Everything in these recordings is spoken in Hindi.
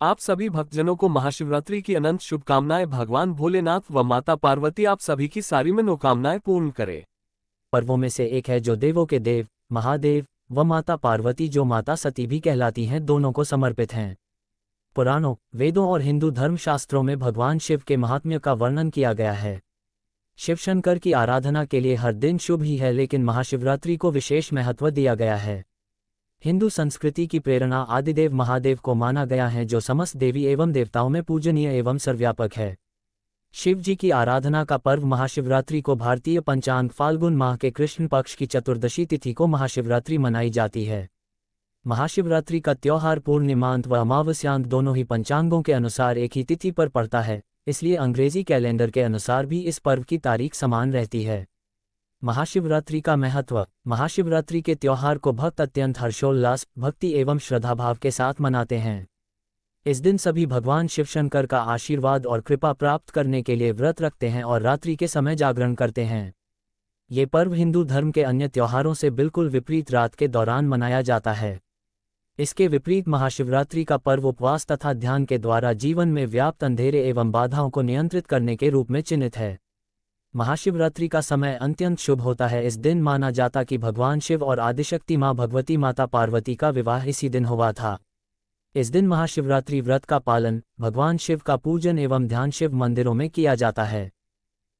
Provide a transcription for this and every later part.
आप सभी भक्तजनों को महाशिवरात्रि की अनंत शुभकामनाएं। भगवान भोलेनाथ व माता पार्वती आप सभी की सारी मनोकामनाएं पूर्ण करे। पर्वों में से एक है जो देवों के देव महादेव व माता पार्वती जो माता सती भी कहलाती हैं दोनों को समर्पित हैं। पुराणों, वेदों और हिंदू धर्मशास्त्रों में भगवान शिव के महात्म्य का वर्णन किया गया है। शिवशंकर की आराधना के लिए हर दिन शुभ ही है, लेकिन महाशिवरात्रि को विशेष महत्व दिया गया है। हिंदू संस्कृति की प्रेरणा आदिदेव महादेव को माना गया है, जो समस्त देवी एवं देवताओं में पूजनीय एवं सर्वव्यापक है। शिव जी की आराधना का पर्व महाशिवरात्रि को भारतीय पंचांग फाल्गुन माह के कृष्ण पक्ष की चतुर्दशी तिथि को महाशिवरात्रि मनाई जाती है। महाशिवरात्रि का त्योहार पूर्णिमांत व अमावस्यांत दोनों ही पंचांगों के अनुसार एक ही तिथि पर पड़ता है, इसलिए अंग्रेजी कैलेंडर के अनुसार भी इस पर्व की तारीख समान रहती है। महाशिवरात्रि का महत्व। महाशिवरात्रि के त्योहार को भक्त अत्यंत हर्षोल्लास, भक्ति एवं श्रद्धाभाव के साथ मनाते हैं। इस दिन सभी भगवान शिवशंकर का आशीर्वाद और कृपा प्राप्त करने के लिए व्रत रखते हैं और रात्रि के समय जागरण करते हैं। ये पर्व हिंदू धर्म के अन्य त्योहारों से बिल्कुल विपरीत रात के दौरान मनाया जाता है। इसके विपरीत महाशिवरात्रि का पर्व उपवास तथा ध्यान के द्वारा जीवन में व्याप्त अंधेरे एवं बाधाओं को नियंत्रित करने के रूप में चिन्हित है। महाशिवरात्रि का समय अत्यंत शुभ होता है। इस दिन माना जाता कि भगवान शिव और आदिशक्ति माँ भगवती माता पार्वती का विवाह इसी दिन हुआ था। इस दिन महाशिवरात्रि व्रत का पालन, भगवान शिव का पूजन एवं ध्यान शिव मंदिरों में किया जाता है।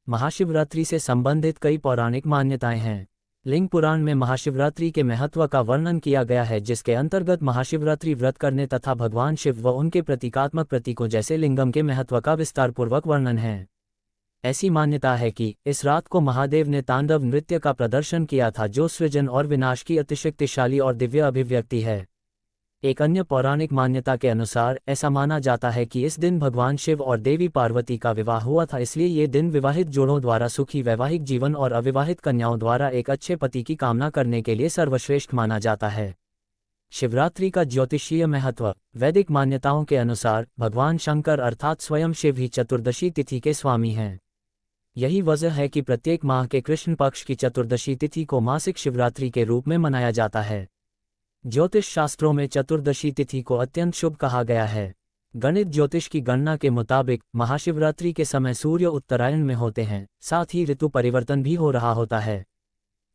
महाशिवरात्रि से संबंधित कई पौराणिक मान्यताएं हैं। लिंग पुराण में महाशिवरात्रि के महत्व का वर्णन किया गया है, जिसके अंतर्गत महाशिवरात्रि व्रत करने तथा भगवान शिव व उनके प्रतीकात्मक प्रतीकों जैसे लिंगम के महत्व का विस्तारपूर्वक वर्णन है। ऐसी मान्यता है कि इस रात को महादेव ने तांडव नृत्य का प्रदर्शन किया था, जो सृजन और विनाश की अतिशक्तिशाली और दिव्य अभिव्यक्ति है। एक अन्य पौराणिक मान्यता के अनुसार ऐसा माना जाता है कि इस दिन भगवान शिव और देवी पार्वती का विवाह हुआ था, इसलिए ये दिन विवाहित जोड़ों द्वारा सुखी वैवाहिक जीवन और अविवाहित कन्याओं द्वारा एक अच्छे पति की कामना करने के लिए सर्वश्रेष्ठ माना जाता है। शिवरात्रि का ज्योतिषीय महत्व। वैदिक मान्यताओं के अनुसार भगवान शंकर अर्थात स्वयं शिव ही चतुर्दशी तिथि के स्वामी हैं। यही वजह है कि प्रत्येक माह के कृष्ण पक्ष की चतुर्दशी तिथि को मासिक शिवरात्रि के रूप में मनाया जाता है। ज्योतिष शास्त्रों में चतुर्दशी तिथि को अत्यंत शुभ कहा गया है। गणित ज्योतिष की गणना के मुताबिक महाशिवरात्रि के समय सूर्य उत्तरायण में होते हैं, साथ ही ऋतु परिवर्तन भी हो रहा होता है।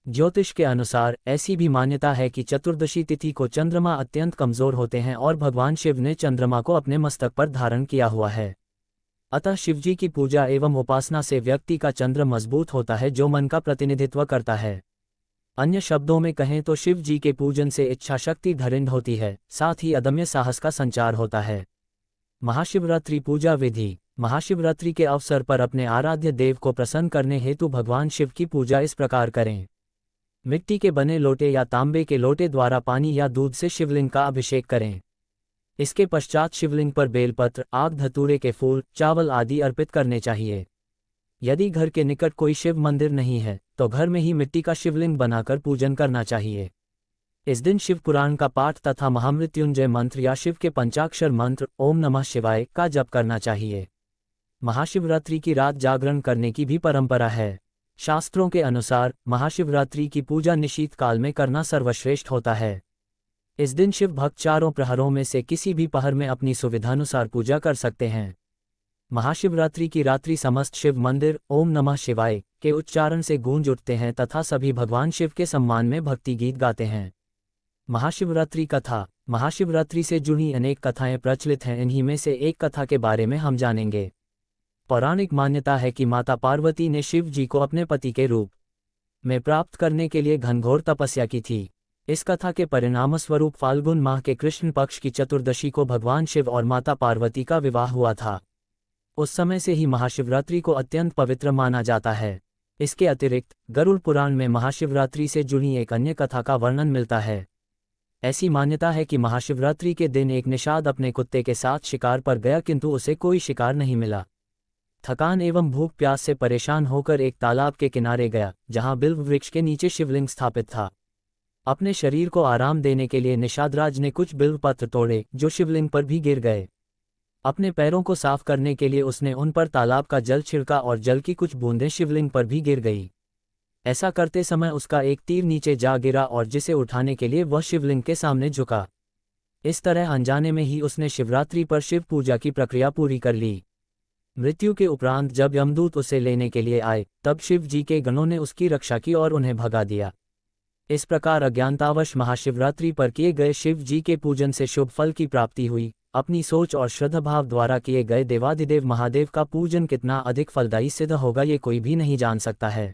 ज्योतिष के अनुसार ऐसी भी मान्यता है कि चतुर्दशी तिथि को चंद्रमा अत्यंत कमजोर होते हैं और भगवान शिव ने चंद्रमा को अपने मस्तक पर धारण किया हुआ है। अतः शिवजी की पूजा एवं उपासना से व्यक्ति का चंद्र मजबूत होता है, जो मन का प्रतिनिधित्व करता है। अन्य शब्दों में कहें तो शिव जी के पूजन से इच्छा शक्ति दृढ़ होती है, साथ ही अदम्य साहस का संचार होता है। महाशिवरात्रि पूजा विधि। महाशिवरात्रि के अवसर पर अपने आराध्य देव को प्रसन्न करने हेतु भगवान शिव की पूजा इस प्रकार करें। मिट्टी के बने लोटे या तांबे के लोटे द्वारा पानी या दूध से शिवलिंग का अभिषेक करें। इसके पश्चात शिवलिंग पर बेलपत्र, आग, धतूरे के फूल, चावल आदि अर्पित करने चाहिए। यदि घर के निकट कोई शिव मंदिर नहीं है तो घर में ही मिट्टी का शिवलिंग बनाकर पूजन करना चाहिए। इस दिन शिव पुराण का पाठ तथा महामृत्युंजय मंत्र या शिव के पंचाक्षर मंत्र ओम नमः शिवाय का जप करना चाहिए। महाशिवरात्रि की रात जागरण करने की भी परंपरा है। शास्त्रों के अनुसार महाशिवरात्रि की पूजा निशीत काल में करना सर्वश्रेष्ठ होता है। इस दिन शिव भक्त चारों प्रहरों में से किसी भी पहर में अपनी सुविधानुसार पूजा कर सकते हैं। महाशिवरात्रि की रात्रि समस्त शिव मंदिर ओम नमः शिवाय के उच्चारण से गूंज उठते हैं तथा सभी भगवान शिव के सम्मान में भक्ति गीत गाते हैं। महाशिवरात्रि कथा। महाशिवरात्रि से जुड़ी अनेक कथाएं प्रचलित हैं, इन्हीं में से एक कथा के बारे में हम जानेंगे। पौराणिक मान्यता है कि माता पार्वती ने शिव जी को अपने पति के रूप में प्राप्त करने के लिए घनघोर तपस्या की थी। इस कथा के परिणामस्वरूप फाल्गुन माह के कृष्ण पक्ष की चतुर्दशी को भगवान शिव और माता पार्वती का विवाह हुआ था। उस समय से ही महाशिवरात्रि को अत्यंत पवित्र माना जाता है। इसके अतिरिक्त गरुड़ पुराण में महाशिवरात्रि से जुड़ी एक अन्य कथा का वर्णन मिलता है। ऐसी मान्यता है कि महाशिवरात्रि के दिन एक निषाद अपने कुत्ते के साथ शिकार पर गया, किंतु उसे कोई शिकार नहीं मिला। थकान एवं भूख प्यास से परेशान होकर एक तालाब के किनारे गया, जहां बिल्व वृक्ष के नीचे शिवलिंग स्थापित था। अपने शरीर को आराम देने के लिए निषादराज ने कुछ बिल्व पत्र तोड़े, जो शिवलिंग पर भी गिर गए। अपने पैरों को साफ करने के लिए उसने उन पर तालाब का जल छिड़का और जल की कुछ बूंदें शिवलिंग पर भी गिर गई। ऐसा करते समय उसका एक तीर नीचे जा गिरा और जिसे उठाने के लिए वह शिवलिंग के सामने झुका। इस तरह अनजाने में ही उसने शिवरात्रि पर शिव पूजा की प्रक्रिया पूरी कर ली। मृत्यु के उपरांत जब यमदूत उसे लेने के लिए आए, तब शिव जी के गणों ने उसकी रक्षा की और उन्हें भगा दिया। इस प्रकार अज्ञानतावश महाशिवरात्रि पर किए गए शिव जी के पूजन से शुभ फल की प्राप्ति हुई। अपनी सोच और श्रद्धाभाव द्वारा किए गए देवाधिदेव महादेव का पूजन कितना अधिक फलदायी सिद्ध होगा ये कोई भी नहीं जान सकता है।